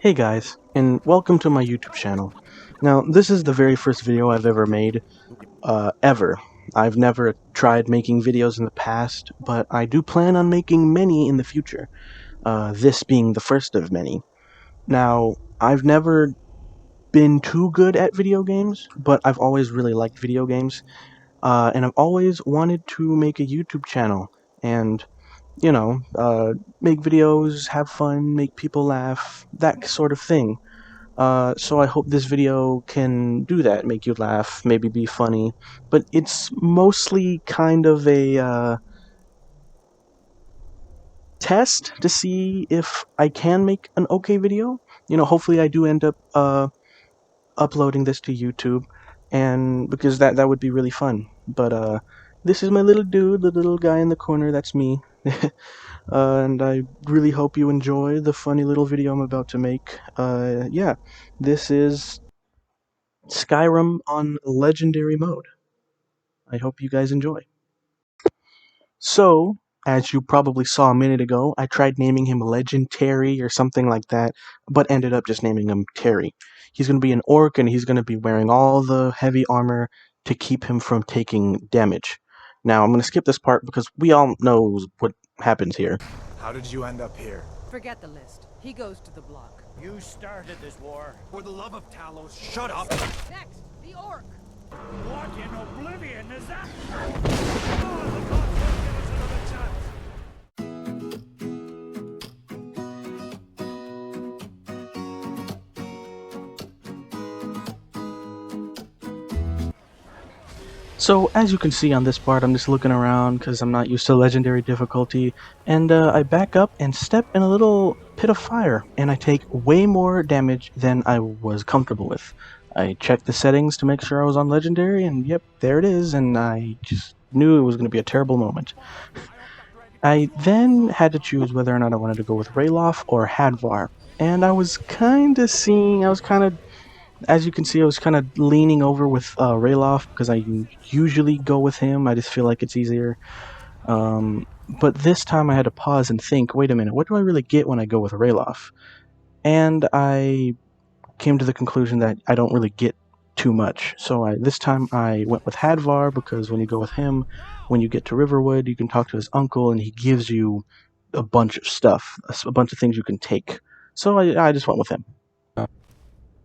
Hey guys, and welcome to my YouTube channel. Now, this is the very first video I've ever made, ever. I've never tried making videos in the past, but I do plan on making many in the future, this being the first of many. Now, I've never been too good at video games, but I've always really liked video games, and I've always wanted to make a YouTube channel, and make videos, have fun, make people laugh, that sort of thing. So I hope this video can do that, make you laugh, maybe be funny, but it's mostly kind of a test to see if I can make an okay video. Hopefully I do end up uploading this to YouTube, and because that would be really fun. But this is my little dude, the little guy in the corner, that's me. And I really hope you enjoy the funny little video I'm about to make. Yeah, this is Skyrim on Legendary mode. I hope you guys enjoy. So, as you probably saw a minute ago, I tried naming him Legendary or something like that, but ended up just naming him Terry. He's going to be an orc, and he's going to be wearing all the heavy armor to keep him from taking damage. Now, I'm going to skip this part because we all know what happens here. How did you end up here? Forget the list. He goes to the block. You started this war. For the love of Talos, shut up! Next, the orc. What in oblivion is that? Oh, the gods won't give us another chance. So, as you can see on this part, I'm just looking around because I'm not used to legendary difficulty, and I back up and step in a little pit of fire, and I take way more damage than I was comfortable with. I checked the settings to make sure I was on legendary, and yep, there it is, and I just knew it was going to be a terrible moment. I then had to choose whether or not I wanted to go with Ralof or Hadvar, and I was kind of as you can see, I was kind of leaning over with Ralof because I usually go with him. I just feel like it's easier. But this time I had to pause and think, wait a minute, what do I really get when I go with Ralof? And I came to the conclusion that I don't really get too much. So this time I went with Hadvar because when you go with him, when you get to Riverwood, you can talk to his uncle and he gives you a bunch of stuff, a bunch of things you can take. So I just went with him.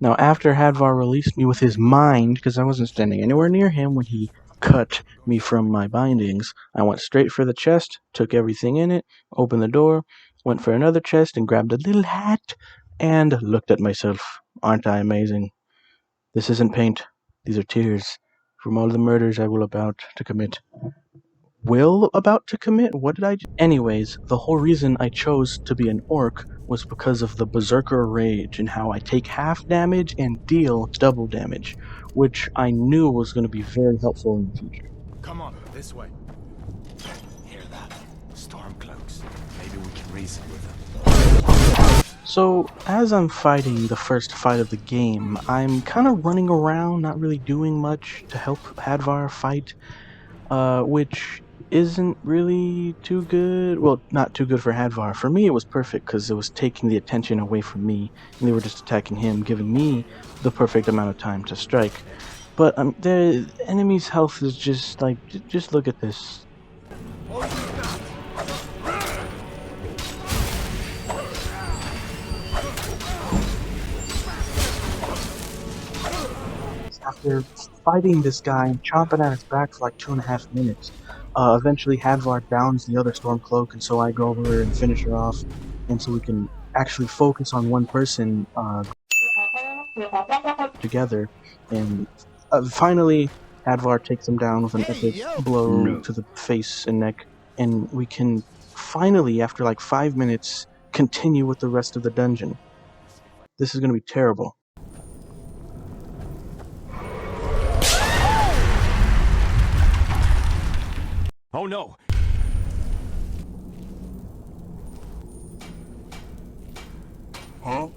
Now, after Hadvar released me with his mind, because I wasn't standing anywhere near him when he cut me from my bindings, I went straight for the chest, took everything in it, opened the door, went for another chest and grabbed a little hat, and looked at myself. Aren't I amazing? This isn't paint. These are tears from all the murders I will about to commit. What did I do? Anyways, the whole reason I chose to be an orc was because of the Berserker Rage and how I take half damage and deal double damage, which I knew was going to be very helpful in the future. Come on, this way. Hear that? Stormcloaks. Maybe we can reason with them. So, as I'm fighting the first fight of the game, I'm kind of running around, not really doing much to help Hadvar fight, which isn't really too good. Well, not too good for Hadvar. For me, it was perfect because it was taking the attention away from me, and they were just attacking him, giving me the perfect amount of time to strike. But the enemy's health is just like, just look at this. After fighting this guy and chomping at his back for like 2.5 minutes, eventually Hadvar downs the other Stormcloak, and so I go over and finish her off, and so we can actually focus on one person together, and finally Hadvar takes him down with an epic blow to the face and neck, and we can finally, after like 5 minutes, continue with the rest of the dungeon. This is going to be terrible. Oh no! Huh?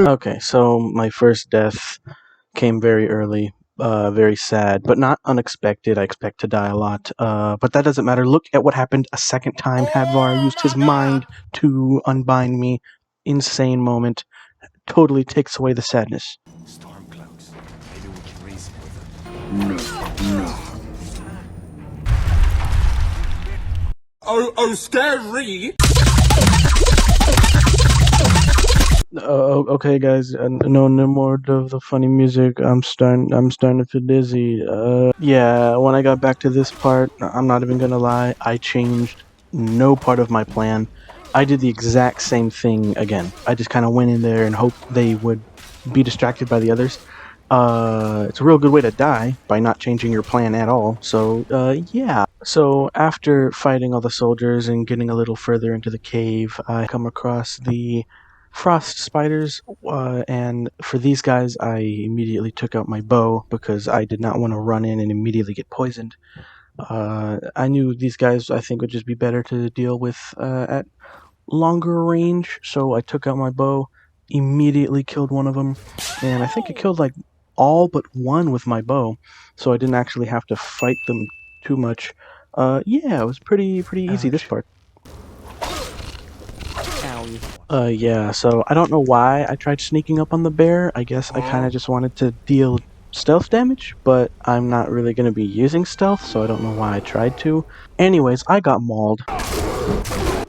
Okay, so my first death came very early, very sad, but not unexpected. I expect to die a lot, but that doesn't matter. Look at what happened a second time. Hadvar used his mind to unbind me. Insane moment. Totally takes away the sadness. Storm cloaks. Maybe we can reason with them. Oh, scary! Okay, guys. No more of the funny music. I'm starting to feel dizzy. Yeah. When I got back to this part, I'm not even gonna lie. I changed no part of my plan. I did the exact same thing again. I just kind of went in there and hoped they would be distracted by the others. It's a real good way to die by not changing your plan at all. So, yeah. So after fighting all the soldiers and getting a little further into the cave, I come across the frost spiders, and for these guys, I immediately took out my bow because I did not want to run in and immediately get poisoned. I knew these guys, I think, would just be better to deal with at longer range, so I took out my bow, immediately killed one of them, and I think I killed like all but one with my bow, so I didn't actually have to fight them too much. Yeah, it was pretty easy, this part. Yeah, so I don't know why I tried sneaking up on the bear. I guess I kind of just wanted to deal stealth damage, but I'm not really going to be using stealth, so I don't know why I tried to. Anyways, I got mauled.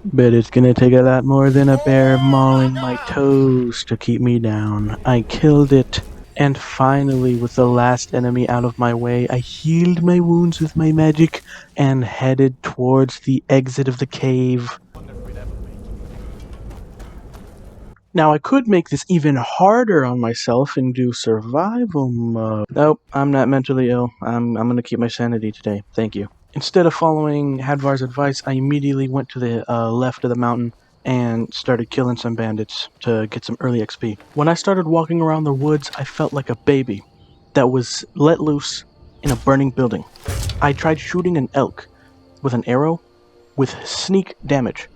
But it's gonna take a lot more than a bear mauling my toes to keep me down. I killed it. And finally, with the last enemy out of my way, I healed my wounds with my magic and headed towards the exit of the cave. Now, I could make this even harder on myself and do survival mode. Nope, I'm not mentally ill. I'm gonna keep my sanity today. Thank you. Instead of following Hadvar's advice, I immediately went to the left of the mountain and started killing some bandits to get some early XP. When I started walking around the woods, I felt like a baby that was let loose in a burning building. I tried shooting an elk with an arrow with sneak damage.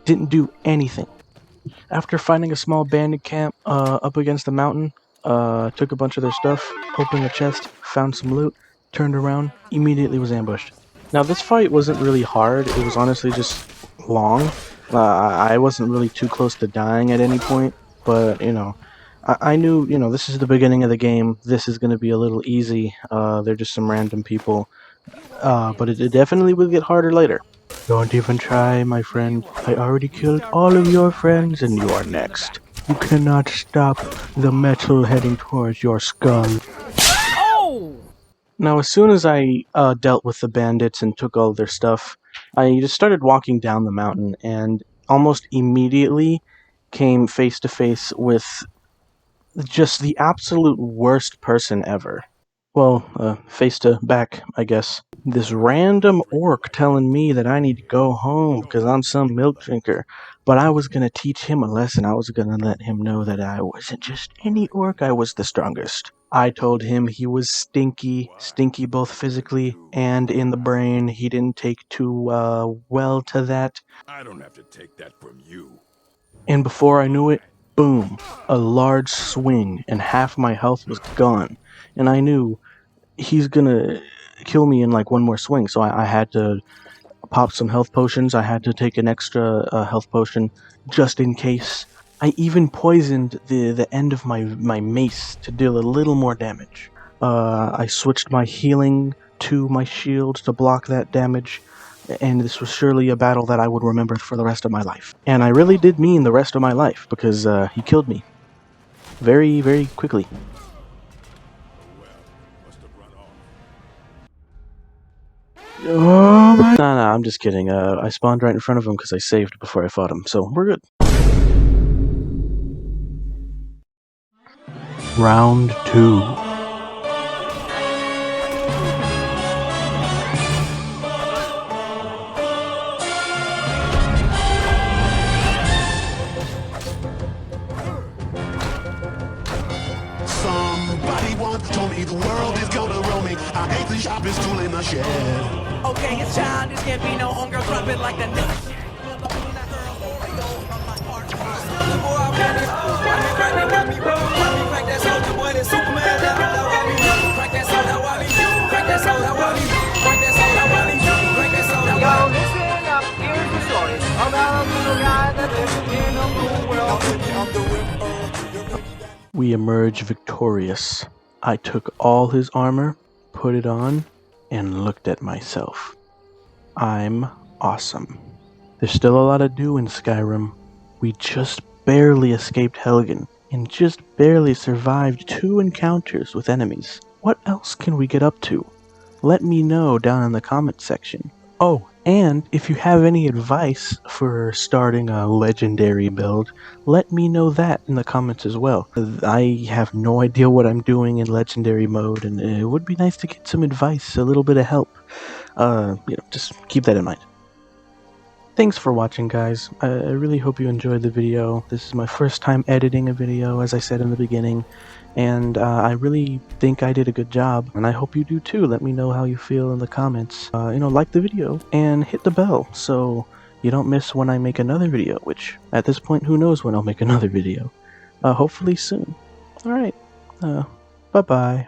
Didn't do anything. After finding a small bandit camp up against the mountain, took a bunch of their stuff, opened a chest, found some loot, turned around, immediately was ambushed. Now this fight wasn't really hard, it was honestly just long. I wasn't really too close to dying at any point, but you know, I knew, you know, this is the beginning of the game, this is going to be a little easy, they're just some random people, but it definitely will get harder later. Don't even try, my friend. I already killed all of your friends and you are next. You cannot stop the metal heading towards your skull. Oh! Now, as soon as I dealt with the bandits and took all their stuff, I just started walking down the mountain and almost immediately came face to face with just the absolute worst person ever. Well, face to back, I guess. This random orc telling me that I need to go home because I'm some milk drinker. But I was going to teach him a lesson. I was going to let him know that I wasn't just any orc, I was the strongest. I told him he was stinky both physically and in the brain. He didn't take too well to that. I don't have to take that from you. And before I knew it, boom, a large swing and half my health was gone. And I knew he's gonna kill me in like one more swing, so I had to pop some health potions. I had to take an extra health potion just in case. I even poisoned the end of my mace to deal a little more damage. I switched my healing to my shield to block that damage, and this was surely a battle that I would remember for the rest of my life. And I really did mean the rest of my life, because he killed me very, very quickly. Oh my... Nah, I'm just kidding. I spawned right in front of him because I saved before I fought him, so we're good. Round 2. Somebody once told me the world is gonna roll me. I ain't the sharpest tool in the shed. Okay, it's childish, can't be no homegirl trumpet like the we emerge victorious. I took all his armor, put it on, and looked at myself. I'm awesome. There's still a lot to do in Skyrim. We just barely escaped Helgen, and just barely survived 2 encounters with enemies. What else can we get up to? Let me know down in the comment section. Oh, and if you have any advice for starting a legendary build, let me know that in the comments as well. I have no idea what I'm doing in legendary mode, and it would be nice to get some advice, a little bit of help. Just keep that in mind. Thanks for watching, guys. I really hope you enjoyed the video. This is my first time editing a video, as I said in the beginning, and I really think I did a good job, and I hope you do too. Let me know how you feel in the comments. Like the video and hit the bell so you don't miss when I make another video, which at this point, who knows when I'll make another video. Hopefully soon. Alright, bye-bye.